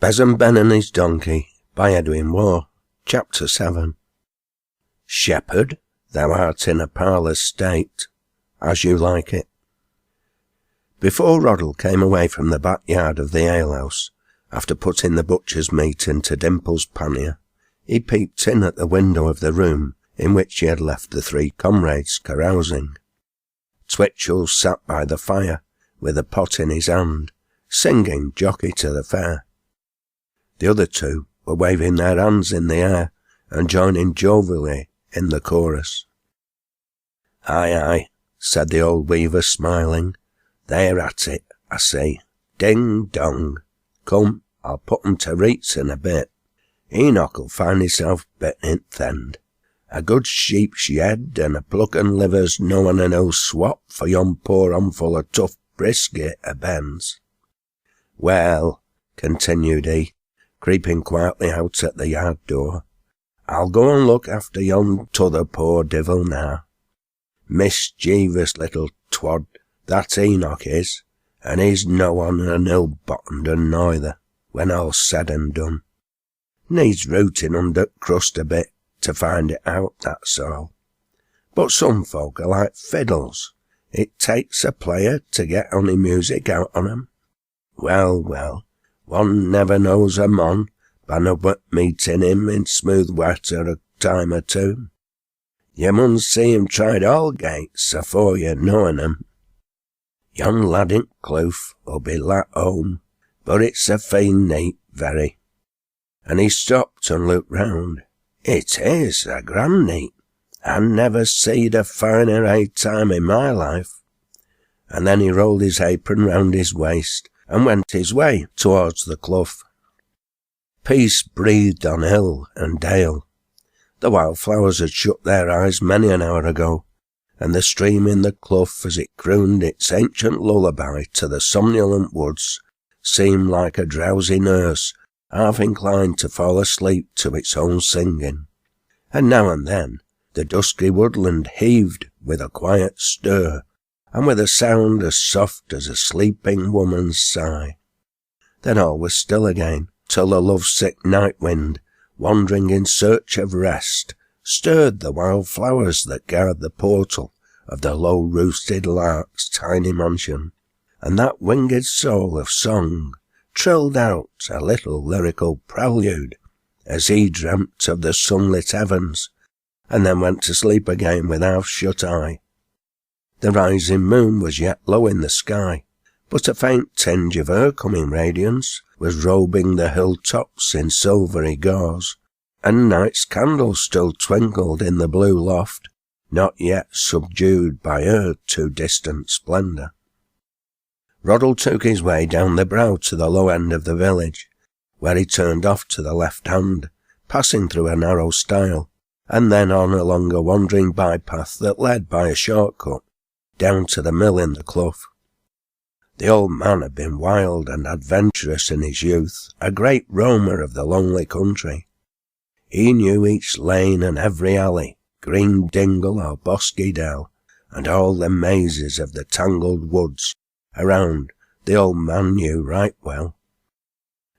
Besom Ben and His Donkey by Edwin Waugh. Chapter 7. Shepherd, thou art in a parlour state, as you like it. Before Roddle came away from the backyard of the alehouse, after putting the butcher's meat into Dimple's pannier, he peeped in at the window of the room in which he had left the three comrades carousing. Twitchell sat by the fire, with a pot in his hand, singing Jockey to the Fair. The other two were waving their hands in the air and joining jovially in the chorus. "Aye, aye," said the old weaver, smiling. "They're at it, I see. Ding dong. Come, I'll put 'em to reets in a bit. Enoch'll find hisself bitten at th' end. A good sheep's head and a pluck and liver's no and a no swap for yon poor armful of tough brisket a Ben's. Well," continued he, creeping quietly out at the yard door, "I'll go and look after yon t'other poor divil now. Mischievous little twad, that Enoch is, and he's no on an ill-bottomed un neither, when all's said and done. Needs rooting under crust a bit to find it out, that's all. But some folk are like fiddles. It takes a player to get ony music out on 'em. Well, well, one never knows a mon by no but meeting him in smooth water a time or two. You mun see him tried all gates afore you knowin' 'em. Yon lad in Clouf'll be lat home, but it's a fine night, very." And he stopped and looked round. "It is a grand night. I never seed a finer time in my life." And then he rolled his apron round his waist and went his way towards the clough. Peace breathed on hill and dale. The wildflowers had shut their eyes many an hour ago, and the stream in the clough, as it crooned its ancient lullaby to the somnolent woods, seemed like a drowsy nurse half inclined to fall asleep to its own singing. And now and then the dusky woodland heaved with a quiet stir, and with a sound as soft as a sleeping woman's sigh. Then all was still again, till the love-sick night wind, wandering in search of rest, stirred the wild flowers that guard the portal of the low-roosted lark's tiny mansion, and that winged soul of song trilled out a little lyrical prelude as he dreamt of the sunlit heavens, and then went to sleep again with half-shut eye. The rising moon was yet low in the sky, but a faint tinge of her coming radiance was robing the hill-tops in silvery gauze, and night's candles still twinkled in the blue loft, not yet subdued by her too distant splendour. Roddle took his way down the brow to the low end of the village, where he turned off to the left hand, passing through a narrow stile, and then on along a wandering bypath that led by a short-cut down to the mill in the clough. The old man had been wild and adventurous in his youth, a great roamer of the lonely country. He knew each lane and every alley, green dingle or bosky dell, and all the mazes of the tangled woods around the old man knew right well.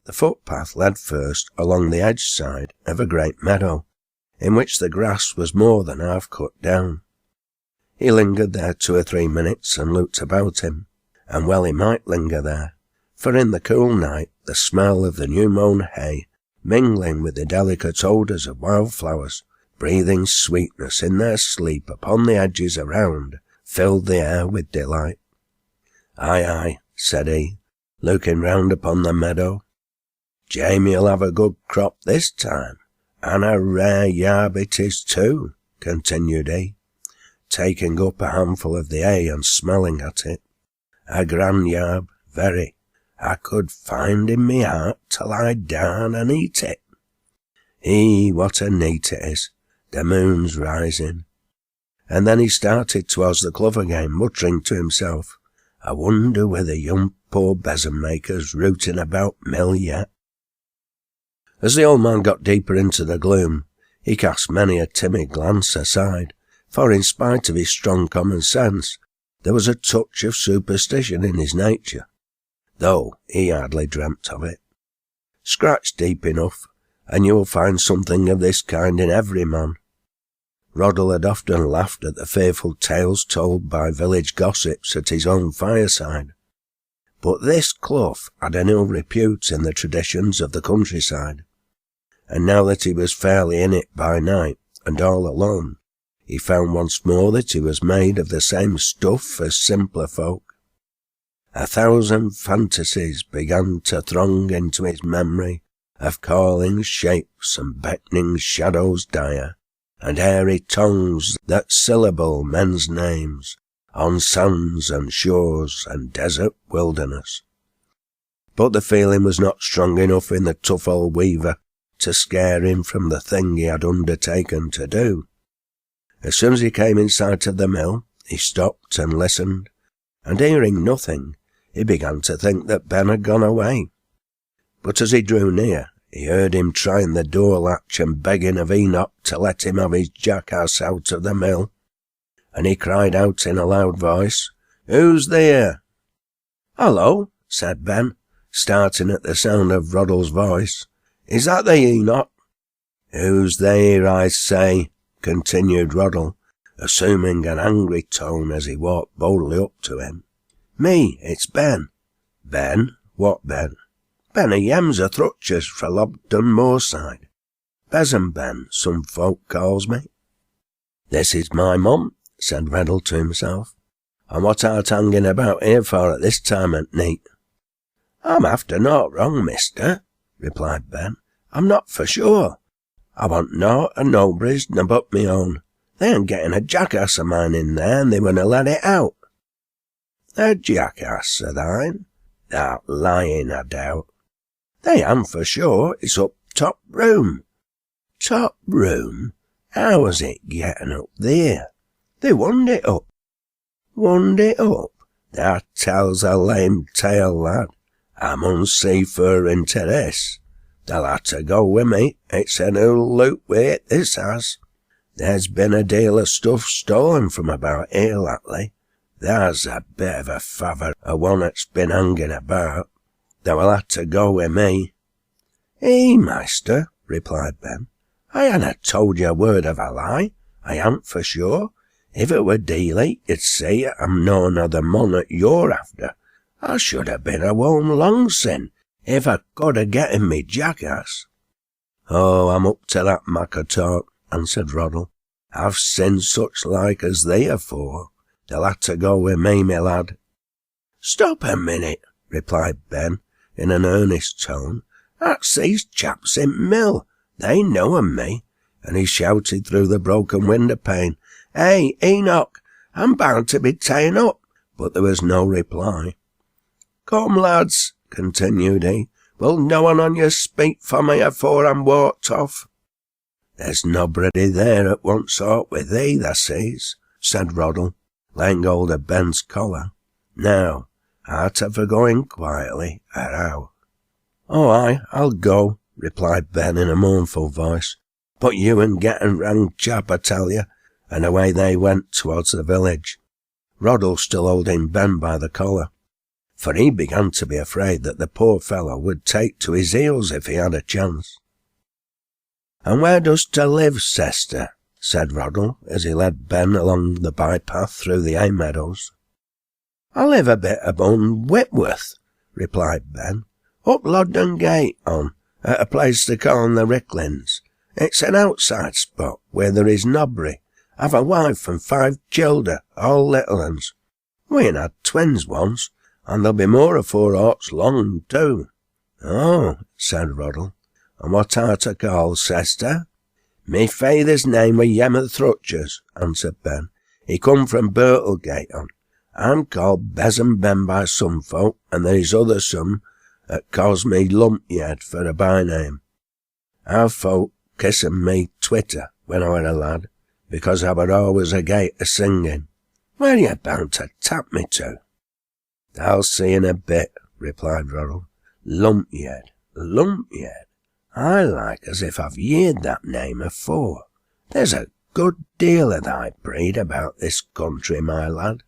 The footpath led first along the edge side of a great meadow, in which the grass was more than half cut down. He lingered there 2 or 3 minutes and looked about him, and well he might linger there, for in the cool night the smell of the new-mown hay, mingling with the delicate odours of wildflowers, breathing sweetness in their sleep upon the edges around, filled the air with delight. "Aye, aye," said he, looking round upon the meadow. "Jamie'll have a good crop this time, and a rare yarb it is too," continued he, taking up a handful of the hay and smelling at it. "A grand yarb, very. I could find in me heart to lie down and eat it. What a night it is. The moon's rising." And then he started towards the clough again, muttering to himself, "I wonder whether yon poor besom maker's rooting about mill yet." As the old man got deeper into the gloom, he cast many a timid glance aside, for in spite of his strong common sense, there was a touch of superstition in his nature, though he hardly dreamt of it. Scratch deep enough, and you will find something of this kind in every man. Roddle had often laughed at the fearful tales told by village gossips at his own fireside, but this clough had an ill repute in the traditions of the countryside, and now that he was fairly in it by night, and all alone, he found once more that he was made of the same stuff as simpler folk. 1,000 fantasies began to throng into his memory of calling shapes and beckoning shadows dire, and airy tongues that syllable men's names on sands and shores and desert wilderness. But the feeling was not strong enough in the tough old weaver to scare him from the thing he had undertaken to do. As soon as he came in sight of the mill, he stopped and listened, and hearing nothing, he began to think that Ben had gone away. But as he drew near, he heard him trying the door latch and begging of Enoch to let him have his jackass out of the mill, and he cried out in a loud voice, "Who's there?" "Hullo," said Ben, starting at the sound of Roddle's voice. "Is that the Enoch?" "Who's there, I say?" continued Roddle, assuming an angry tone as he walked boldly up to him. "Me, it's Ben." "Ben? What Ben?" "Ben o' Yems o' Thrutchers fra Lobden Moorside. Besom Ben, some folk calls me." "This is my mum," said Reddle to himself. "And what art hanging about here for at this time at night?" "I'm after naught wrong, mister," replied Ben. "I'm not for sure. I want naught o' nobody's nor but me own. They ain't getting a jackass o' mine in there, and they wunna let it out." "A jackass o' thine? Thou'rt lying, I doubt." "They am for sure. It's up top room." "Top room? How was it getting up there?" "They wund it up." "Wund it up? Thou tells a lame tale, lad. I mun see fur into this. They'll ha' to go wi' me. It's a new loot wi' it, this has. There's been a deal o' stuff stolen from about here lately. There's a bit of a favor o' one that's been hanging about. They will ha' to go wi' me." Master," replied Ben. "I hanna told you a word of a lie. I han't for sure. If it were daylight, you'd see I'm none o' the mon 'at you're after. I should ha' been a home long sin, if I could ha' getten me jackass." "Oh, I'm up to that mack o' talk," answered Roddle. "I've seen such like as they afore. They'll ha' to go wi' me, my lad." "Stop a minute," replied Ben, in an earnest tone. "That's these chaps in mill. They know of me." And he shouted through the broken window pane, "Hey, Enoch, I'm bound to be ta'en up." But there was no reply. "Come, lads," continued he, "will no one on you speak for me afore I'm walked off?" "There's nobody there 'at wants aught with thee, thou sees," said Roddle, laying hold of Ben's collar. "Now, art for going quietly, or how?" "Oh, aye, I'll go," replied Ben in a mournful voice. "But you and getting wrang chap, I tell you." And away they went towards the village, Roddle still holding Ben by the collar, for he began to be afraid that the poor fellow would take to his heels if he had a chance. "And where dost ta live, Sester?" said Roddle, as he led Ben along the bypath through the hay meadows. "I live a bit above Whitworth," replied Ben, "up Lodden Gate on, at a place they call the Ricklins. It's an outside spot where there is nobby. I've a wife and 5 childer, all little uns. We had twins once, and there'll be more afore aught's long, too." "Oh," said Roddle, "and what art a called, Sester?" "Me feyther's name were Yem o' Thrutchers," answered Ben. "He come from Birtlegate on. I'm called Besom Ben by some folk, and there's other some 'at calls me Lumpyhead for a by-name. Our folk kissing me Twitter when I were a lad, because I were always agate a singing. Where you bound to tap me to?" "I'll see in a bit," replied Roddle. "Lumpyhead, Lumpyhead. I like as if I've heerd that name afore. There's a good deal of thy breed about this country, my lad."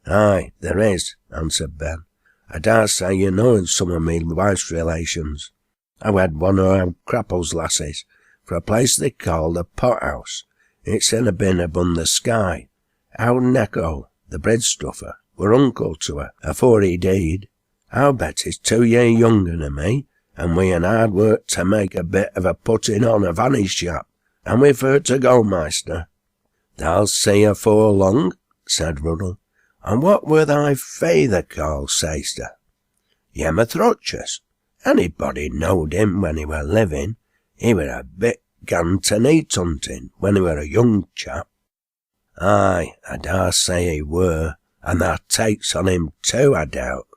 "Aye, there is," answered Ben. "I dare say you know some of me wife's relations. I wed one o' our Crapple's lasses for a place they call the Pothouse. It's in a bin abun the sky. Our Necko, the bread stuffer, were uncle to her afore he died. I'll bet he's 2 year younger than me, and we an hard work to make a bit of a putting on of Annie's shop, and we've her to go, Meister. Thou'll see her afore long, said Ruddle. And what were thy feyther called, say'ster? Yemmer Thrutchus. Anybody knowed him when he were living. He were a bit gone to neat hunting when he were a young chap. Aye, I dare say he were, and thou takes on him too, I doubt.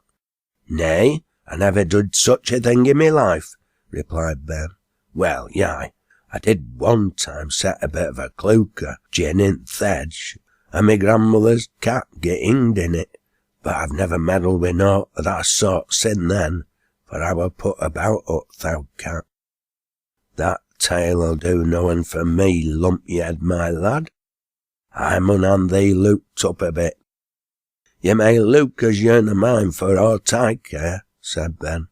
Nay, I never did such a thing in me life, replied Ben. Well, yai, I did one time set a bit of a cluker gin in th' edge, and my grandmother's cat get hinged in it, but I've never meddled with naught of that sort sin then, for I were put about up thou cat. That tale'll do nothing for me, lumpy-head, my lad. I mun han thee looked up a bit. You may look as you'n a mind for aught I care, said Ben.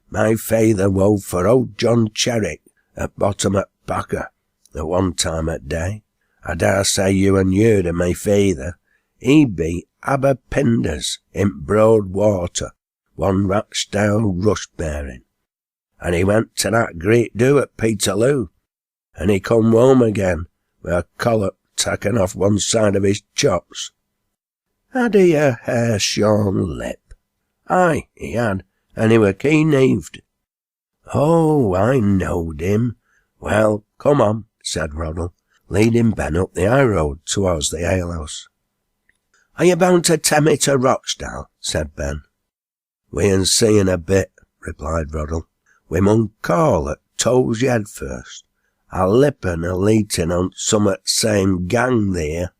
My feyther wove for old John Cherrick at bottom at Packer at one time at day. I dare say you and you'd of my feyther. He be Aber Pinders in Broad Water, one Rackstyle rush bearing. And he went to that great do at Peterloo, and he come home again with a collop taken off one side of his chops. Had he a hair-shorn lip? Aye, he had, and he were keen-heaved. Oh, I knowed him. Well, come on, said Roddle, leading Ben up the high road towards the alehouse. Are you bound to take me to Rochdale? Said Ben. We'n see in a bit, replied Roddle. We mun call at Toll's Yed first. I'll lip and a leetin on summat same gang there.